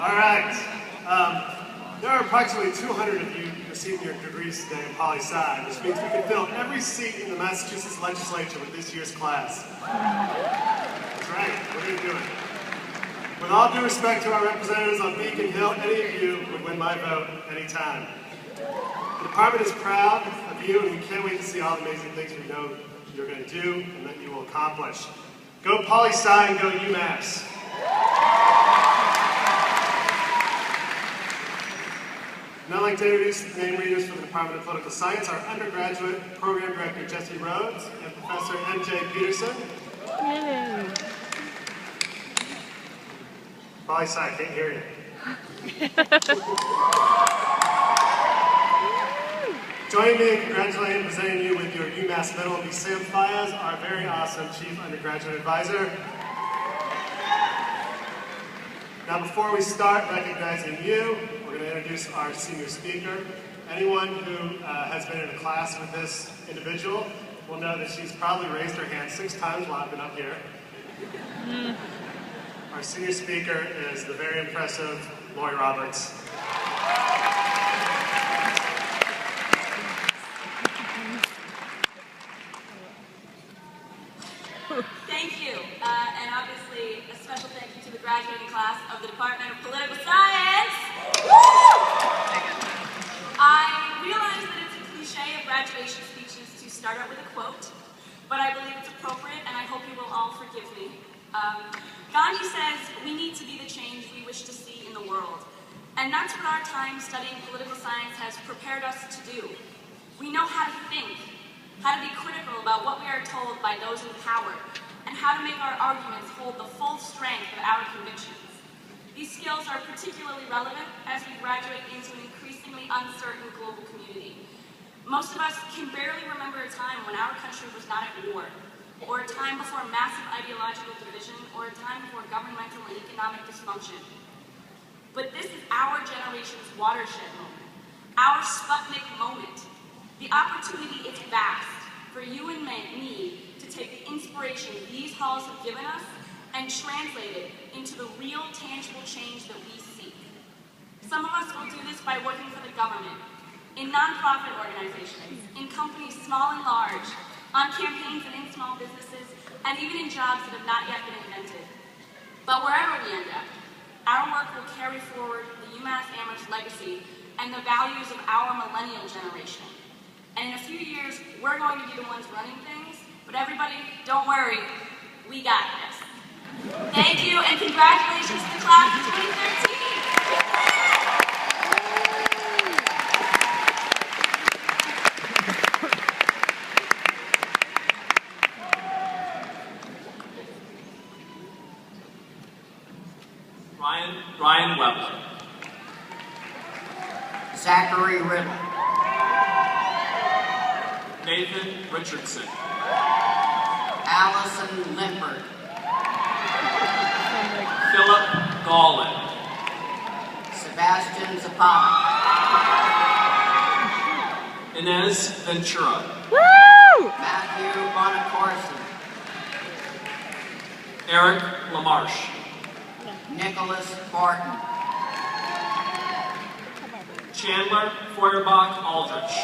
All right. There are approximately 200 of you receiving your degrees today in poli-sci, which means we can fill every seat in the Massachusetts legislature with this year's class. That's right, we're going to do it. With all due respect to our representatives on Beacon Hill, any of you would win my vote anytime. The department is proud of you, and we can't wait to see all the amazing things we know you're going to do and that you will accomplish. Go poli-sci and go UMASS. And I'd like to introduce the name readers for the Department of Political Science, our undergraduate program director, Jesse Rhodes, and Professor M.J. Peterson. Poli-sci, I can't hear you. Joining me in congratulating and presenting you with your UMass medal will be Sam Fias, our very awesome Chief Undergraduate Advisor. Now before we start recognizing you, we're going to introduce our senior speaker. Anyone who has been in a class with this individual will know that she's probably raised her hand 6 times while I've been up here. Our senior speaker is the very impressive Lori Roberts. Thank you, and obviously a special thank you to the graduating class of the Department of Political Science. I realize that it's a cliche of graduation speeches to start out with a quote, but I believe it's appropriate, and I hope you will all forgive me. Gandhi says, we need to be the change we wish to see in the world. And that's what our time studying political science has prepared us to do. We know how to think, how to be critical about what we are told by those in power, and how to make our arguments hold the full strength of our convictions. These skills are particularly relevant as we graduate into an increasingly uncertain global community. Most of us can barely remember a time when our country was not at war, or a time before massive ideological division, or a time before governmental and economic dysfunction. But this is our generation's watershed moment, our Sputnik moment. The opportunity is vast for you and me to take the inspiration these halls have given us and translate it into the real, tangible change that we seek. Some of us will do this by working for the government, in nonprofit organizations, in companies small and large, on campaigns and in small businesses, and even in jobs that have not yet been invented. But wherever we end up, our work will carry forward the UMass Amherst legacy and the values of our millennial generation. And in a few years, we're going to be the ones running things, but everybody, don't worry, we got this. Thank you, and congratulations to the class of 2013. Ryan Weber. Zachary Riddle. Nathan Richardson. Allison Limpert. Philip Gallin. Sebastian Zapata. Inez Ventura. Matthew Bonacorsi. Eric LaMarche. Nicholas Barton. Chandler Feuerbach Aldrich.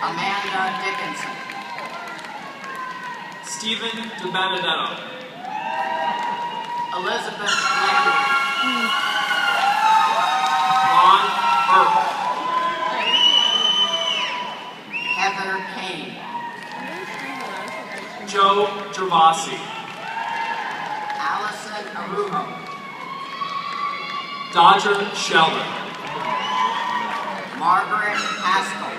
Amanda Dickinson. Stephen DiBenedetto. Elizabeth Lambert. Ron Burke. Heather Kane. Joe Gervasi. Allison Arujo. Dodger Sheldon. Margaret Haskell.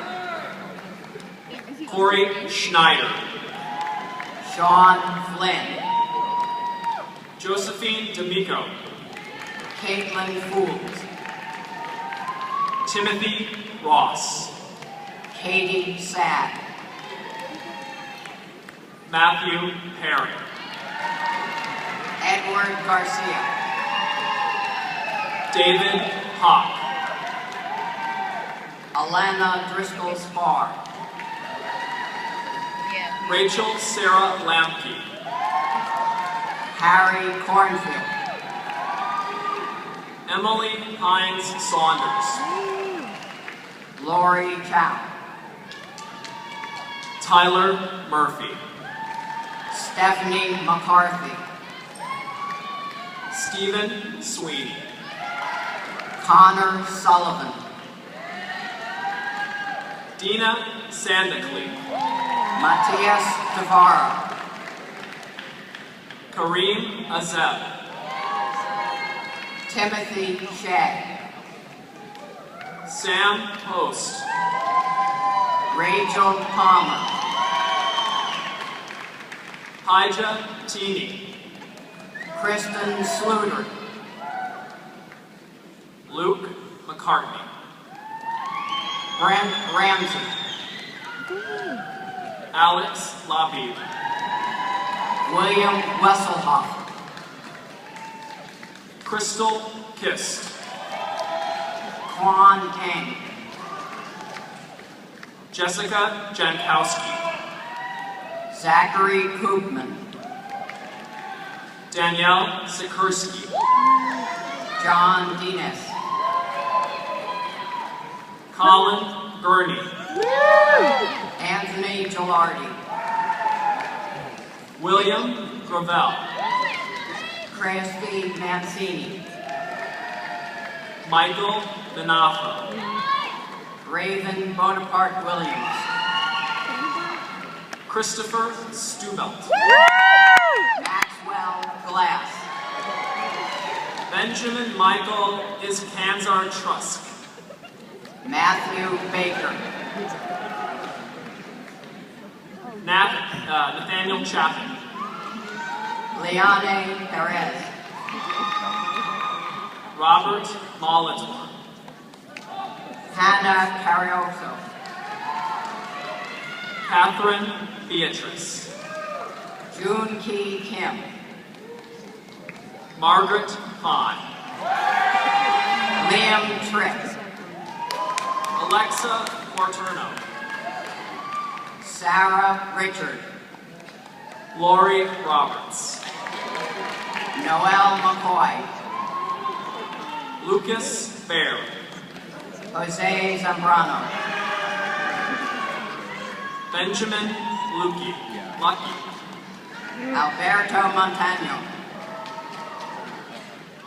Corey Schneider. Sean Flynn. Josephine D'Amico. Caitlin Fools. Timothy Ross. Katie Sad. Matthew Perry. Edward Garcia. David Hawk. Alana Driscoll Spar. Rachel Sarah Lamke. Harry Cornfield. Emily Hines Saunders. Lori Chow. Tyler Murphy. Stephanie McCarthy. Stephen Sweeney. Connor Sullivan. Dina Sandaclea. Matthias Tavara. Kareem Azeb. Timothy Shea. Sam Post. Rachel Palmer. Hija Teeny. Kristen Sluter. Luke McCartney. Brent Ramsey. Alex Labib. William Wesselhoff. Crystal Kist. Quan Eng. Jessica Jankowski. Zachary Koopman. Danielle Sikorsky. John Dinas. Colin Gurney. Anthony Gilardi. William Gravel. Christy Mancini. Michael Benafa. Raven Bonaparte Williams. Christopher Stubelt. Maxwell Glass. Benjamin Michael Iskanzar Trusk. Matthew Baker. Nathaniel Chapin. Leone Perez. Robert Molitor. Hannah Carioso. Catherine Beatrice. June Key Kim. Margaret Hahn. Liam Tripp. Alexa Quarterno. Sarah Richard. Lori Roberts. Noel McCoy. Lucas Baird. Jose Zambrano. Benjamin Lucky. Alberto Montano.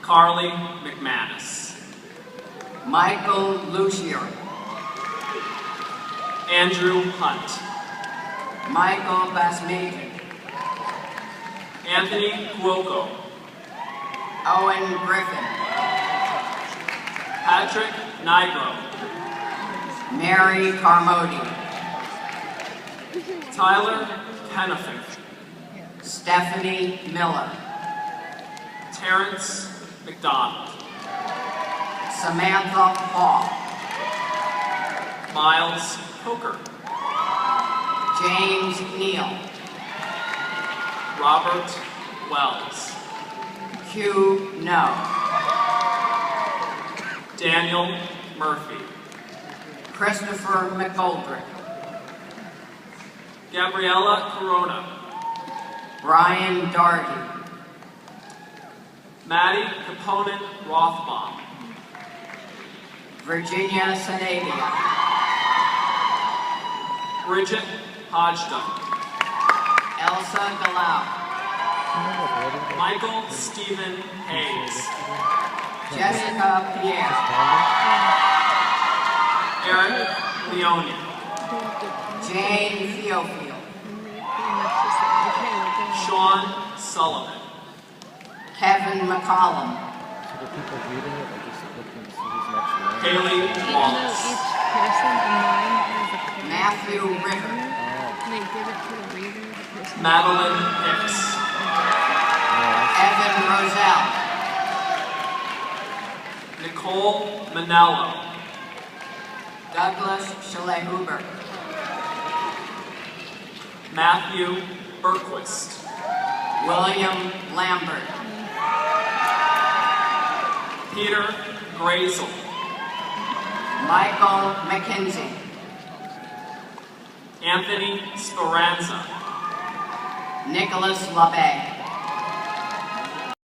Carly McManus. Michael Lucier. Andrew Hunt. Michael Basmagian. Anthony Cuoco. Owen Griffin. Patrick Nigro. Mary Carmody. Tyler Kennefick. Stephanie Miller. Terrence McDonald. Samantha Hall. Miles Coker. James Neal. Robert Wells. Hugh No. Daniel Murphy. Christopher McGoldrick. Gabriella Corona. Brian Darty. Maddie Caponen Rothbaum. Virginia Sanavia. Bridget Hodgdon. Elsa Galau. Michael Stephen Hayes. Jessica Pierre. Eric Leone. Jane Theophile. Sean Sullivan. Kevin McCollum. So the people reading it are just looking to see who's next in line. Haley Wallace. Each person in line has a code. Matthew Ritter. And they give it to the reader, the person. Madeline Hicks. Evan Roselle. Nicole Manello. Douglas Schlehuber. Matthew Berquist. William Lambert. Peter Grazel. Michael McKenzie. Anthony Speranza. Nicholas LaBay.